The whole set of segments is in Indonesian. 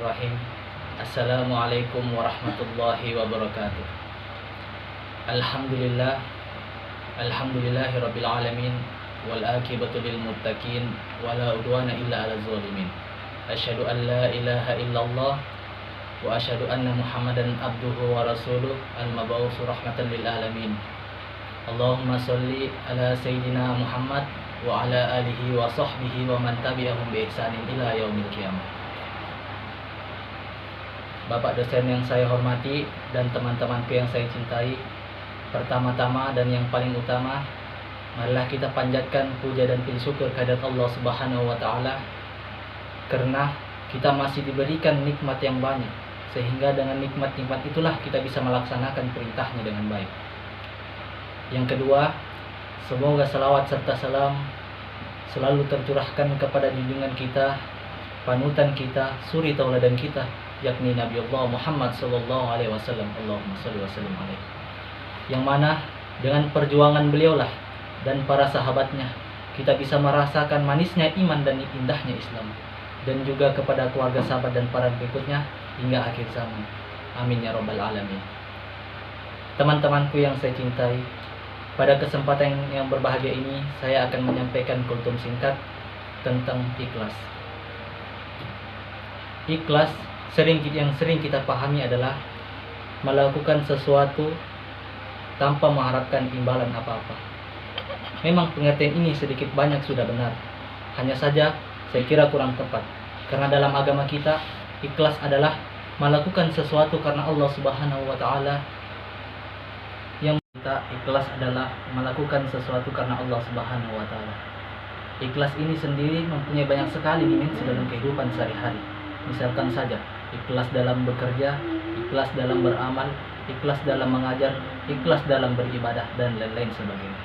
Bismillahirrahmanirrahim. Assalamualaikum warahmatullahi wabarakatuh. Alhamdulillah, alhamdulillahirabbil alamin, wal akibatu lil muttaqin, wala udwana illa 'alal zalimin. Asyhadu an la ilaha illallah wa asyhadu anna Muhammadan abduhu wa rasuluh al-mab'uts rahmatan lil alamin. Allahumma sholli ala sayyidina Muhammad wa ala alihi wa sahbihi wa man tabi'ahum bi ihsanin ila yaumil qiyamah. Bapak dosen yang saya hormati dan teman-temanku yang saya cintai, pertama-tama dan yang paling utama, marilah kita panjatkan puja dan puji syukur kehadirat Allah Subhanahu wa taala karena kita masih diberikan nikmat yang banyak, sehingga dengan nikmat-nikmat itulah kita bisa melaksanakan perintahnya dengan baik. Yang kedua, semoga salawat serta salam selalu tercurahkan kepada junjungan kita, panutan kita, suri tauladan kita, yakni Nabi Allah Muhammad sallallahu alaihi wasallam. Allahumma shalli wa sallim alaihi. Yang mana dengan perjuangan beliaulah dan para sahabatnya kita bisa merasakan manisnya iman dan indahnya Islam, dan juga kepada keluarga sahabat dan para pengikutnya hingga akhir zaman. Amin ya rabbal alamin. Teman-temanku yang saya cintai, pada kesempatan yang berbahagia ini saya akan menyampaikan kultum singkat tentang ikhlas. Ikhlas yang sering kita pahami adalah melakukan sesuatu tanpa mengharapkan imbalan apa-apa. Memang pengertian ini sedikit banyak sudah benar, hanya saja saya kira kurang tepat, karena dalam agama kita ikhlas adalah melakukan sesuatu karena Allah Subhanahu wa taala. Yang kita ikhlas adalah melakukan sesuatu karena Allah Subhanahu wa taala. Ikhlas ini sendiri mempunyai banyak sekali dimensi dalam kehidupan sehari-hari. Misalkan saja ikhlas dalam bekerja, ikhlas dalam beramal, ikhlas dalam mengajar, ikhlas dalam beribadah, dan lain-lain sebagainya.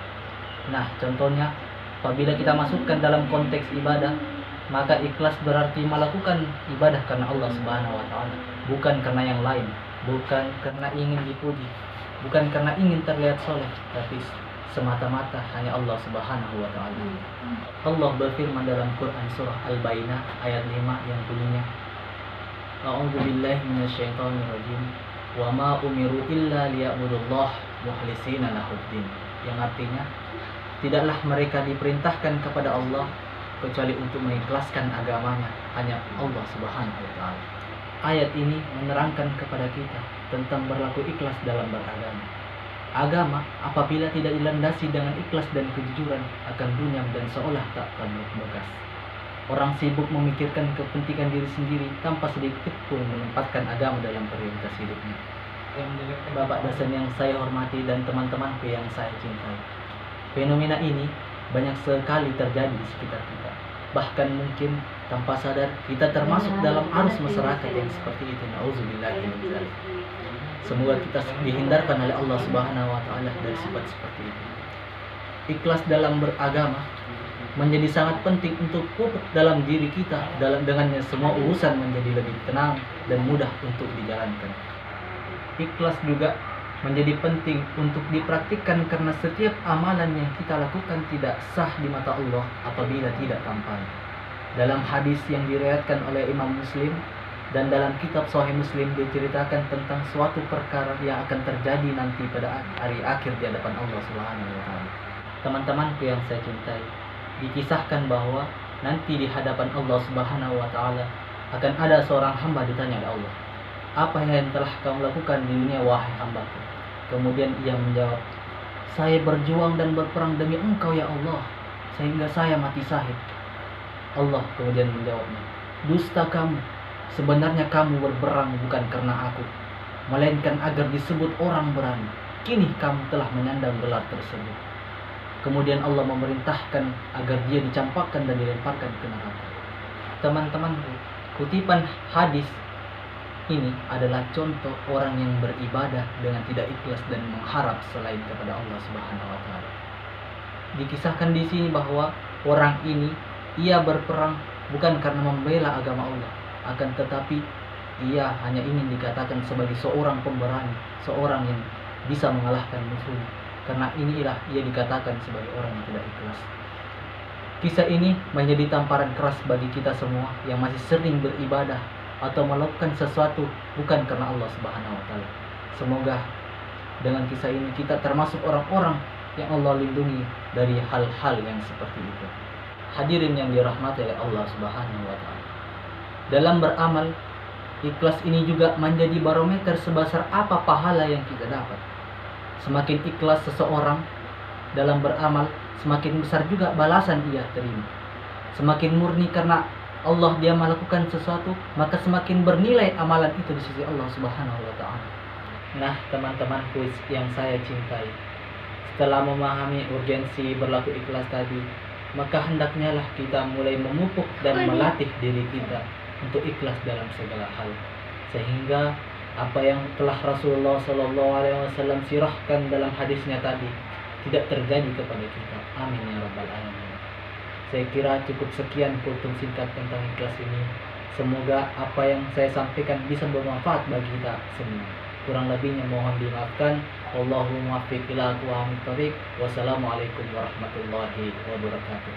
Nah, contohnya apabila kita masukkan dalam konteks ibadah, maka ikhlas berarti melakukan ibadah karena Allah Subhanahu wa taala, bukan karena yang lain, bukan karena ingin dipuji, bukan karena ingin terlihat soleh, tapi semata-mata hanya Allah Subhanahu wa taala. Allah berfirman dalam Quran surah Al-Baqarah ayat 5 yang bunyinya, A'udzubillahi minasyaitonirrajim. Wa ma umiru illa liya'budullah mukhlishina lahuddin. Yang artinya, tidaklah mereka diperintahkan kepada Allah kecuali untuk mengikhlaskan agamanya hanya Allah Subhanahu wa taala. Ayat ini menerangkan kepada kita tentang berlaku ikhlas dalam beragama. Agama apabila tidak dilandasi dengan ikhlas dan kejujuran akan runyam dan seolah tak akan bekas. Orang sibuk memikirkan kepentingan diri sendiri tanpa sedikit pun menempatkan agama dalam prioritas hidupnya. Bapak dosen yang saya hormati dan teman-temanku yang saya cintai, fenomena ini banyak sekali terjadi di sekitar kita. Bahkan mungkin tanpa sadar kita termasuk dalam arus masyarakat yang seperti itu. Nauzubillahi min dzalik. Semoga kita dihindarkan oleh Allah Subhanahu wa taala dari sifat seperti itu. Ikhlas dalam beragama menjadi sangat penting untuk pupuk dalam diri kita, dengannya semua urusan menjadi lebih tenang dan mudah untuk dijalankan. Ikhlas juga menjadi penting untuk dipraktikkan karena setiap amalan yang kita lakukan tidak sah di mata Allah apabila tidak tampan. Dalam hadis yang diriwayatkan oleh Imam Muslim dan dalam kitab Sahih Muslim diceritakan tentang suatu perkara yang akan terjadi nanti pada hari akhir di hadapan Allah Subhanahu wa taala. Teman-temanku yang saya cintai, dikisahkan bahwa nanti di hadapan Allah Subhanahu wa taala akan ada seorang hamba ditanya oleh Allah, "Apa yang telah kamu lakukan di dunia wahai hambaku?" Kemudian ia menjawab, "Saya berjuang dan berperang demi Engkau ya Allah, sehingga saya mati syahid." Allah kemudian menjawabnya, "Dusta kamu, sebenarnya kamu berperang bukan karena aku, melainkan agar disebut orang berani. Kini kamu telah menyandang gelar tersebut." Kemudian Allah memerintahkan agar dia dicampakkan dan dilemparkan ke neraka. Teman-temanku, kutipan hadis ini adalah contoh orang yang beribadah dengan tidak ikhlas dan mengharap selain kepada Allah Subhanahu wa taala. Dikisahkan di sini bahwa orang ini ia berperang bukan karena membela agama Allah, akan tetapi ia hanya ingin dikatakan sebagai seorang pemberani, seorang yang bisa mengalahkan musuhnya. Karena inilah ia dikatakan sebagai orang yang tidak ikhlas. Kisah ini menjadi tamparan keras bagi kita semua yang masih sering beribadah atau melakukan sesuatu bukan karena Allah Subhanahu wa taala. Semoga dengan kisah ini kita termasuk orang-orang yang Allah lindungi dari hal-hal yang seperti itu. Hadirin yang dirahmati oleh Allah Subhanahu wa taala. Dalam beramal, ikhlas ini juga menjadi barometer sebesar apa pahala yang kita dapat. Semakin ikhlas seseorang dalam beramal, semakin besar juga balasan ia terima. Semakin murni karena Allah dia melakukan sesuatu, maka semakin bernilai amalan itu di sisi Allah Subhanahu wa taala. Nah, teman-temanku yang saya cintai, setelah memahami urgensi berlaku ikhlas tadi, maka hendaknya lah kita mulai memupuk dan melatih diri kita untuk ikhlas dalam segala hal, sehingga apa yang telah Rasulullah SAW sirahkan dalam hadisnya tadi tidak terjadi kepada kita. Amin ya rabbal alamin. Saya kira cukup sekian kultum singkat tentang ikhlas ini. Semoga apa yang saya sampaikan bisa bermanfaat bagi kita semua. Kurang lebihnya mohon dimaafkan. Wallahu muwaffiq ila aqwamit thoriq. Wassalamualaikum warahmatullahi wabarakatuh.